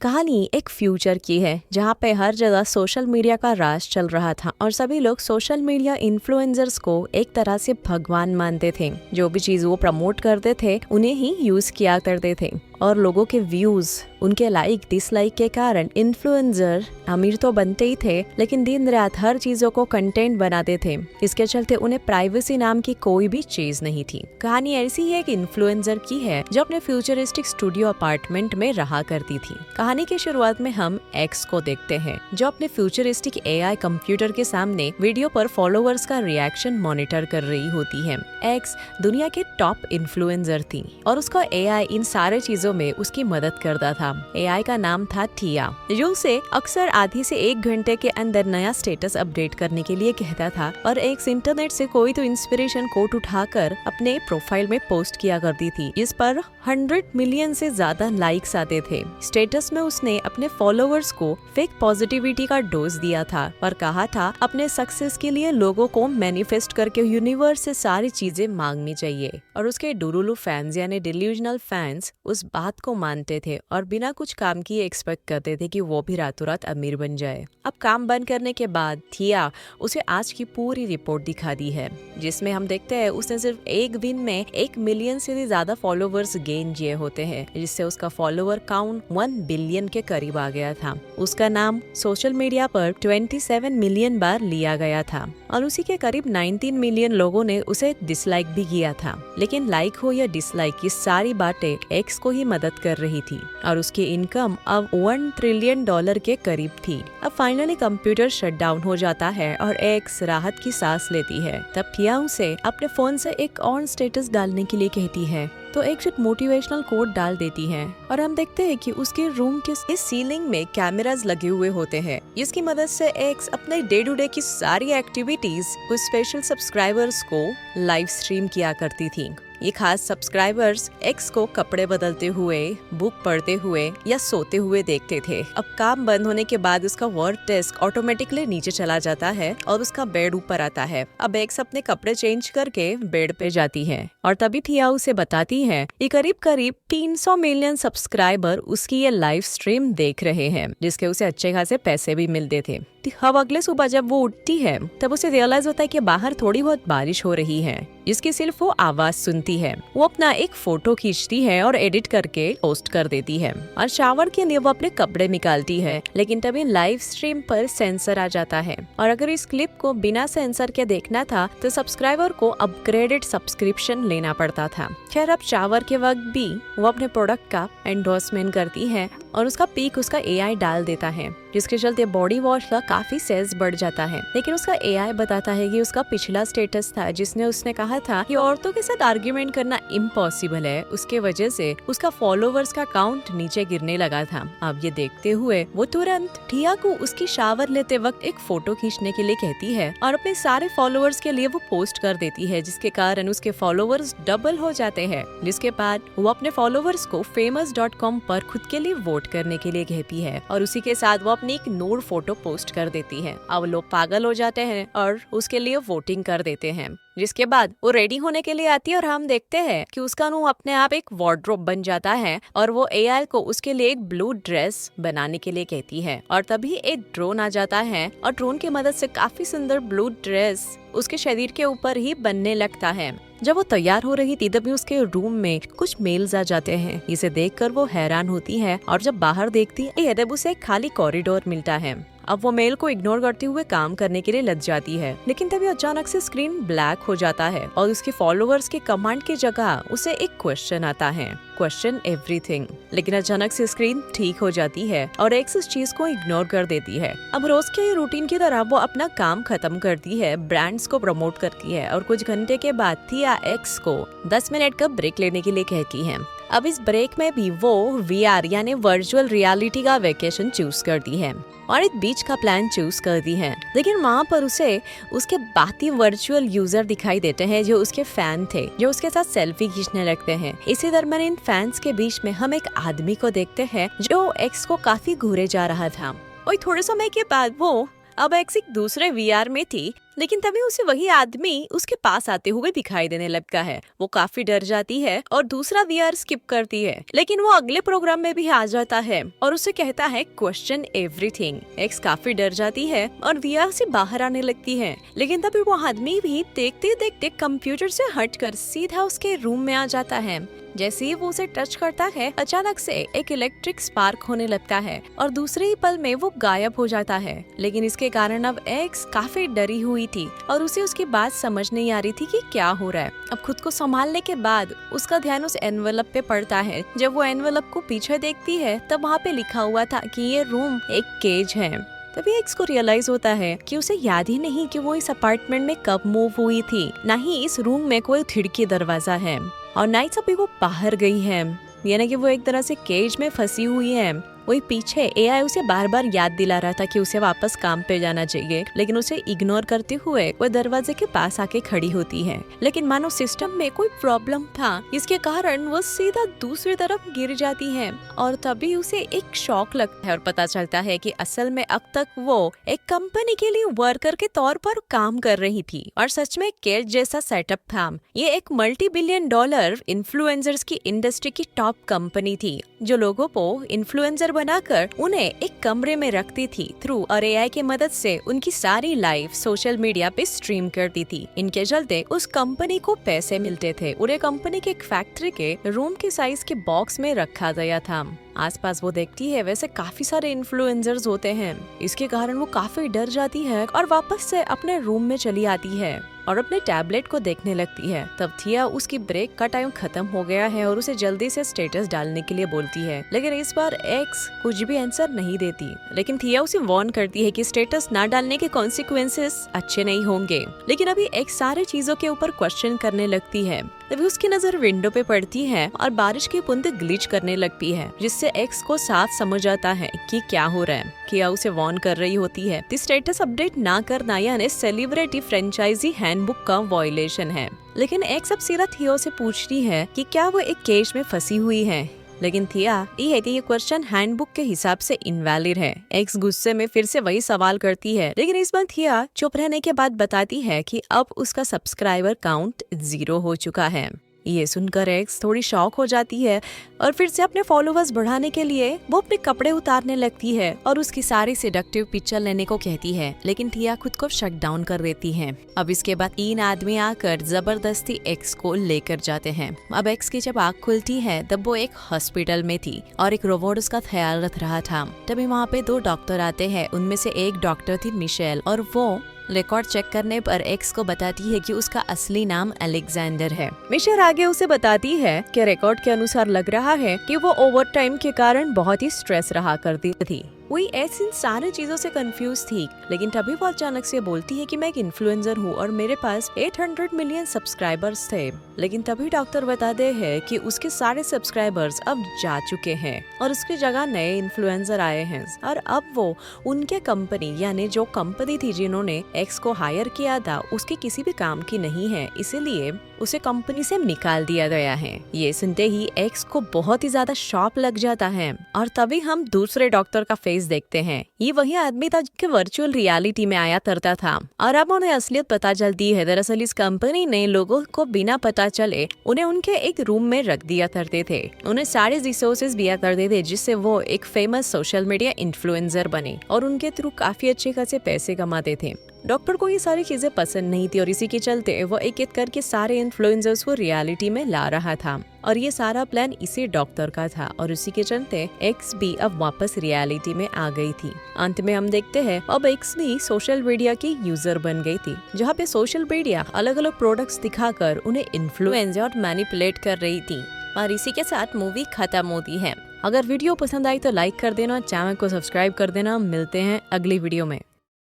कहानी एक फ्यूचर की है जहाँ पे हर जगह सोशल मीडिया का राज चल रहा था और सभी लोग सोशल मीडिया इन्फ्लुएंसर्स को एक तरह से भगवान मानते थे। जो भी चीज वो प्रमोट करते थे उन्हें ही यूज किया करते थे और लोगों के व्यूज, उनके लाइक डिसलाइक के कारण इन्फ्लुएंसर अमीर तो बनते ही थे लेकिन दिन रात हर चीजों को कंटेंट बनाते थे। इसके चलते उन्हें प्राइवेसी नाम की कोई भी चीज नहीं थी। कहानी ऐसी ही एक इन्फ्लुएंसर की है जो अपने फ्यूचरिस्टिक स्टूडियो अपार्टमेंट में रहा करती थी। कहानी की शुरुआत में हम एक्स को देखते हैं जो अपने फ्यूचरिस्टिक एआई कंप्यूटर के सामने वीडियो पर फॉलोअर्स का रिएक्शन मॉनिटर कर रही होती है। एक्स दुनिया के टॉप इन्फ्लुएंसर थी और उसका एआई इन सारे चीजों में उसकी मदद करता था। एआई का नाम था टिया, जो उसे अक्सर आधे से 1 घंटे के अंदर नया स्टेटस अपडेट करने के लिए कहता था और एक्स इंटरनेट से कोई तो इंस्पिरेशन कोट उठाकर अपने प्रोफाइल में पोस्ट किया करती थी। इस पर 100 मिलियन से ज्यादा लाइक्स आते थे। स्टेटस में उसने अपने फॉलोअर्स को फेक पॉजिटिविटी का डोज दिया था और कहा था अपने सक्सेस के लिए लोगों को मैनिफेस्ट करके यूनिवर्स से सारी चीजें मांगनी चाहिए। और उसके डुरुलू फैंस यानी डिल्यूजनल फैंस उस बात को मानते थे और बिना कुछ काम किए एक्सपेक्ट करते थे कि वो भी रातों रात अमीर बन जाए। अब काम बंद करने के बाद थिया उसे आज की पूरी रिपोर्ट दिखा दी है, जिसमें हम देखते हैं उसने सिर्फ एक दिन में 1 मिलियन से भी ज्यादा फॉलोवर्स गेन किए होते हैं, जिससे उसका फॉलोवर काउंट 1 बिलियन के करीब आ गया था। उसका नाम सोशल मीडिया पर 27 मिलियन बार लिया गया था और उसी के करीब 19 मिलियन लोगों ने उसे डिसलाइक भी किया था। लेकिन लाइक हो या डिसलाइक, ये सारी बातें एक्स को ही मदद कर रही थी और उसकी इनकम अब $1 ट्रिलियन के करीब थी। अब फाइनली कंप्यूटर शट डाउन हो जाता है और एक्स राहत की सांस लेती है। तब थिया उसे अपने फोन से एक और स्टेटस डालने के लिए कहती है तो एक मोटिवेशनल कोड डाल देती है और हम देखते हैं कि उसके रूम के इस सीलिंग में कैमरास लगे हुए होते हैं, जिसकी मदद से एक्स अपने डे टू डे की सारी एक्टिविटीज उस स्पेशल सब्सक्राइबर्स को लाइव स्ट्रीम किया करती थी। ये खास सब्सक्राइबर्स एक्स को कपड़े बदलते हुए, बुक पढ़ते हुए या सोते हुए देखते थे। अब काम बंद होने के बाद उसका वर्क डेस्क ऑटोमेटिकली नीचे चला जाता है और उसका बेड ऊपर आता है। अब एक्स अपने कपड़े चेंज करके बेड पे जाती है और तभी थिया उसे बताती है कि करीब करीब 300 मिलियन सब्सक्राइबर उसकी ये लाइव स्ट्रीम देख रहे हैं, जिसके उसे अच्छे खासे पैसे भी मिलते थे। अब अगले सुबह जब वो उठती है तब उसे रियलाइज होता है कि बाहर थोड़ी बहुत बारिश हो रही है, जिसकी सिर्फ वो आवाज सुनती है। वो अपना एक फोटो खींचती है और एडिट करके पोस्ट कर देती है और शावर के लिए वो अपने कपड़े निकालती है। लेकिन तभी लाइव स्ट्रीम पर सेंसर आ जाता है और अगर इस क्लिप को बिना सेंसर के देखना था तो सब्सक्राइबर को अपग्रेडेड सब्सक्रिप्शन लेना पड़ता था। खैर अब शावर के वक्त भी वो अपने प्रोडक्ट का एंडोर्समेंट करती है और उसका पीक उसका एआई डाल देता है, जिसके चलते बॉडी वॉश का काफी सेल्स बढ़ जाता है। लेकिन उसका एआई बताता है कि उसका पिछला स्टेटस था जिसने उसने कहा था कि औरतों के साथ आर्ग्यूमेंट करना इम्पॉसिबल है, उसके वजह से उसका फॉलोवर्स का काउंट नीचे गिरने लगा था। अब ये देखते हुए वो तुरंत थिया को उसकी शावर लेते वक्त एक फोटो खींचने के लिए कहती है और अपने सारे फॉलोवर्स के लिए वो पोस्ट कर देती है, जिसके कारण उसके फॉलोवर्स डबल हो जाते हैं। जिसके बाद वो अपने फॉलोवर्स को famous.com पर खुद के लिए वोट करने के लिए कहती है और उसी के साथ वो अपनी एक नूड फोटो पोस्ट कर देती है। अब लोग पागल हो जाते हैं और उसके लिए वोटिंग कर देते हैं। जिसके बाद वो रेडी होने के लिए आती है और हम देखते हैं कि उसका मुंह अपने आप एक वार्डरोब बन जाता है और वो एआई को उसके लिए एक ब्लू ड्रेस बनाने के लिए कहती है और तभी एक ड्रोन आ जाता है और ड्रोन की मदद से काफी सुंदर ब्लू ड्रेस उसके शरीर के ऊपर ही बनने लगता है। जब वो तैयार हो रही थी तभी उसके रूम में कुछ मेल्स आ जाते हैं। इसे देखकर वो हैरान होती है और जब बाहर देखती है तब उसे एक खाली कॉरिडोर मिलता है। अब वो मेल को इग्नोर करते हुए काम करने के लिए लग जाती है, लेकिन तभी अचानक से स्क्रीन ब्लैक हो जाता है और उसके फॉलोअर्स के कमांड की जगह उसे एक क्वेश्चन आता है, क्वेश्चन एवरीथिंग। लेकिन अचानक से स्क्रीन ठीक हो जाती है और एक्स इस चीज को इग्नोर कर देती है। अब रोज के रूटीन की तरह वो अपना काम खत्म करती है, ब्रांड्स को प्रमोट करती है और कुछ घंटे के बाद थिया एक्स को 10 मिनट का ब्रेक लेने के लिए कहती है। अब इस ब्रेक में भी वो वीआर यानी वर्चुअल रियलिटी का वेकेशन चूज करती है और एक बीच का प्लान चूज करती है। लेकिन वहाँ पर उसे उसके बाकी वर्चुअल यूजर दिखाई देते हैं जो उसके फैन थे, जो उसके साथ सेल्फी खींचने लगते हैं। इसी दरमियान इन फैंस के बीच में हम एक आदमी को देखते हैं जो एक्स को काफी घूरे जा रहा था और थोड़े समय के बाद वो अब एक्स एक दूसरे वीआर में थी, लेकिन तभी उसे वही आदमी उसके पास आते हुए दिखाई देने लगता है। वो काफी डर जाती है और दूसरा वीआर स्किप करती है, लेकिन वो अगले प्रोग्राम में भी आ जाता है और उसे कहता है क्वेश्चन एवरीथिंग। एक्स काफी डर जाती है और वीआर से बाहर आने लगती है, लेकिन तभी वो आदमी भी देखते देखते कंप्यूटर से हटकर सीधा उसके रूम में आ जाता है। जैसे ही वो उसे टच करता है, अचानक से एक इलेक्ट्रिक स्पार्क होने लगता है और दूसरे ही पल में वो गायब हो जाता है। लेकिन इसके कारण अब एक्स काफी डरी हुई थी और उसे उसकी बात समझ नहीं आ रही थी कि क्या हो रहा है। अब खुद को संभालने के बाद उसका ध्यान उस एनवेलप पे पड़ता है। जब वो एनवेलप को पीछे देखती है तब वहाँ पे लिखा हुआ था कि ये रूम एक केज है। तभी एक्स को रियलाइज होता है कि उसे याद ही नहीं कि वो इस अपार्टमेंट में कब मूव हुई थी, ना ही इस रूम में कोई खिड़की दरवाजा है और ना ही अभी वो बाहर गई है, यानी कि वो एक तरह से केज में फंसी हुई है। वही पीछे एआई उसे बार बार याद दिला रहा था कि उसे वापस काम पे जाना चाहिए, लेकिन उसे इग्नोर करते हुए वो दरवाजे के पास आके खड़ी होती है। लेकिन मानो सिस्टम में कोई प्रॉब्लम था, इसके कारण वो सीधा दूसरी तरफ गिर जाती है और तभी उसे एक शॉक लगता है और पता चलता है कि असल में अब तक वो एक कंपनी के लिए वर्कर के तौर पर काम कर रही थी और सच में केज जैसा सेटअप था। ये एक $multi-billion इन्फ्लुएंसर्स की इंडस्ट्री की टॉप कंपनी थी, जो लोगों को इन्फ्लुएंसर बनाकर उन्हें एक कमरे में रखती थी थ्रू और एआई की मदद से उनकी सारी लाइफ सोशल मीडिया पे स्ट्रीम करती थी। इनके चलते उस कंपनी को पैसे मिलते थे। उन्हें कंपनी के एक फैक्ट्री के रूम के साइज के बॉक्स में रखा गया था। आसपास वो देखती है वैसे काफी सारे इन्फ्लुएंसर्स होते हैं, इसके कारण वो काफी डर जाती है और वापस से अपने रूम में चली आती है और अपने टैबलेट को देखने लगती है। तब थिया उसकी ब्रेक का टाइम खत्म हो गया है और उसे जल्दी से स्टेटस डालने के लिए बोलती है, लेकिन इस बार एक्स कुछ भी आंसर नहीं देती। लेकिन थिया उसे वार्न करती है कि स्टेटस ना डालने के कॉन्सिक्वेंसेस अच्छे नहीं होंगे। लेकिन अभी एक्स सारी चीजों के ऊपर क्वेश्चन करने लगती है। तभी उसकी नजर विंडो पे पड़ती है और बारिश की बूंदें ग्लिच करने लगती है, जिससे एक्स को साफ समझ आता है कि क्या हो रहा है। किया उसे वार्न कर रही होती है कि स्टेटस अपडेट ना करना यानी सेलिब्रिटी फ्रेंचाइजी हैंडबुक का वायलेशन है। लेकिन एक्स अब सीधा थिया से पूछती है कि क्या वो एक केज में फंसी हुई है, लेकिन थिया ये क्वेश्चन हैंडबुक के हिसाब से इनवैलिड है। एक्स गुस्से में फिर से वही सवाल करती है, लेकिन इस बार थिया चुप रहने के बाद बताती है कि अब उसका सब्सक्राइबर काउंट 0 हो चुका है। ये सुनकर एक्स थोड़ी शॉक हो जाती है और फिर से अपने फॉलोवर्स बढ़ाने के लिए वो अपने कपड़े उतारने लगती है और उसकी सारी सेडक्टिव पिक्चर लेने को कहती है, लेकिन थिया खुद को शट डाउन कर देती है। अब इसके बाद 3 आदमी आकर जबरदस्ती एक्स को लेकर जाते हैं। अब एक्स की जब आँख खुलती है तब वो एक हॉस्पिटल में थी और एक रोबोट उसका ख्याल रख रहा था। तभी वहाँ पे 2 डॉक्टर आते हैं। उनमें से एक डॉक्टर थी मिशेल और वो रिकॉर्ड चेक करने पर एक्स को बताती है कि उसका असली नाम अलेक्जेंडर है। मिशेल आगे उसे बताती है कि रिकॉर्ड के अनुसार लग रहा है कि वो ओवर टाइम के कारण बहुत ही स्ट्रेस रहा करती थी। वही एक्स इन सारी चीजों से कंफ्यूज थी, लेकिन तभी वो अचानक से बोलती है कि मैं एक इन्फ्लुएंसर हूँ और मेरे पास 800 मिलियन सब्सक्राइबर्स थे। लेकिन तभी डॉक्टर बताते हैं कि उसके सारे सब्सक्राइबर्स अब जा चुके हैं और उसकी जगह नए इन्फ्लुएंसर आए हैं और अब वो उनके कंपनी यानी जो कंपनी थी जिन्होंने एक्स को हायर किया था उसके किसी भी काम की नहीं है, इसीलिए उसे कंपनी से निकाल दिया गया है। ये सुनते ही एक्स को बहुत ही ज्यादा शॉक लग जाता है और तभी हम दूसरे डॉक्टर का फेस देखते हैं। ये वही आदमी था जो वर्चुअल रियलिटी में आया करता था और अब उन्हें असलियत पता चलती है। दरअसल इस कंपनी ने लोगों को बिना पता चले उन्हें उनके एक रूम में रख दिया करते थे, उन्हें सारे रिसोर्सेज दिया करते थे जिससे वो एक फेमस सोशल मीडिया इन्फ्लुएंसर बने और उनके थ्रू काफी अच्छे खासे पैसे कमाते थे। डॉक्टर को ये सारी चीजें पसंद नहीं थी और इसी के चलते वो एक एक करके सारे इन्फ्लुएंसर्स को रियलिटी में ला रहा था और ये सारा प्लान इसी डॉक्टर का था और इसी के चलते एक्स भी अब वापस रियलिटी में आ गई थी। अंत में हम देखते हैं अब एक्स भी सोशल मीडिया की यूजर बन गई थी, जहाँ पे सोशल मीडिया अलग अलग प्रोडक्ट्स दिखाकर उन्हें इन्फ्लुएंस और मैनिपुलेट कर रही थी। और इसी के साथ मूवी खत्म होती है। अगर वीडियो पसंद आई तो लाइक कर देना, चैनल को सब्सक्राइब कर देना। मिलते हैं अगली वीडियो में।